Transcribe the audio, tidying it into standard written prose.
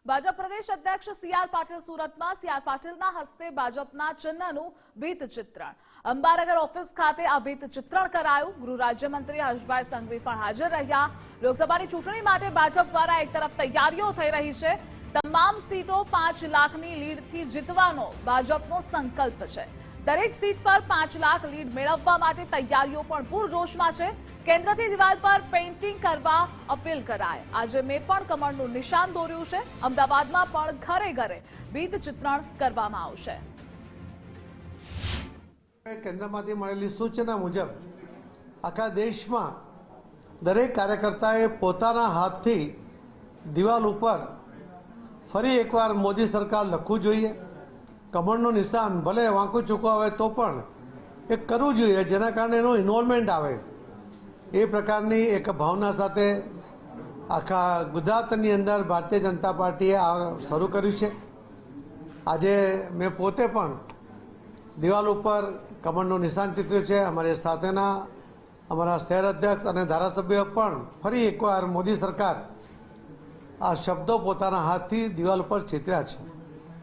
ભાજપ પ્રદેશ અધ્યક્ષ સી.આર. પાટીલ સુરતમાં સી.આર. પાટીલના હસ્તે ભાજપના ચિહ્નનું ભીત ચિત્રણ અંબાનગર ઓફિસ ખાતે આ ભીત ચિત્રણ કરાયું। ગૃહ રાજ્યમંત્રી હર્ષભાઈ સંઘવી પણ હાજર રહ્યા। લોકસભાની ચૂંટણી માટે ભાજપ દ્વારા એક તરફ તૈયારીઓ થઈ રહી છે, તમામ સીટો 5 લાખની લીડથી જીતવાનો ભાજપનો સંકલ્પ છે। દરેક સીટ પર 5 લાખ લીડ મેળવવા માટે તૈયારીઓ પણ પૂરજોશમાં છે। કેન્દ્રથી દિવાલ પર પેઇન્ટિંગ કરવા અપીલ કરાય। આજે મેં પણ કમળનું નિશાન દોર્યું છે। અમદાવાદમાં પણ ઘરે ઘરે ભીત ચિત્રણ કરવામાં આવશે। કેન્દ્રમાંથી મળેલી સૂચના મુજબ આખા દેશમાં દરેક કાર્યકર્તાએ પોતાના હાથથી દિવાલ ઉપર ફરી એકવાર મોદી સરકાર લખવું જોઈએ। કમળનું નિશાન ભલે વાંકું ચૂકવા હોય તો પણ એ કરવું જોઈએ, જેના કારણે એનો ઇન્વોલ્વમેન્ટ આવે। એ પ્રકારની એક ભાવના સાથે આખા ગુજરાતની અંદર ભારતીય જનતા પાર્ટીએ આ શરૂ કર્યું છે। આજે મેં પોતે પણ દિવાલ ઉપર કમળનું નિશાન ચિત્ર્યું છે। અમારી સાથેના અમારા શહેર અધ્યક્ષ અને ધારાસભ્યો પણ ફરી એકવાર મોદી સરકાર આ શબ્દો પોતાના હાથથી દિવાલ ઉપર ચિત્ર્યા છે।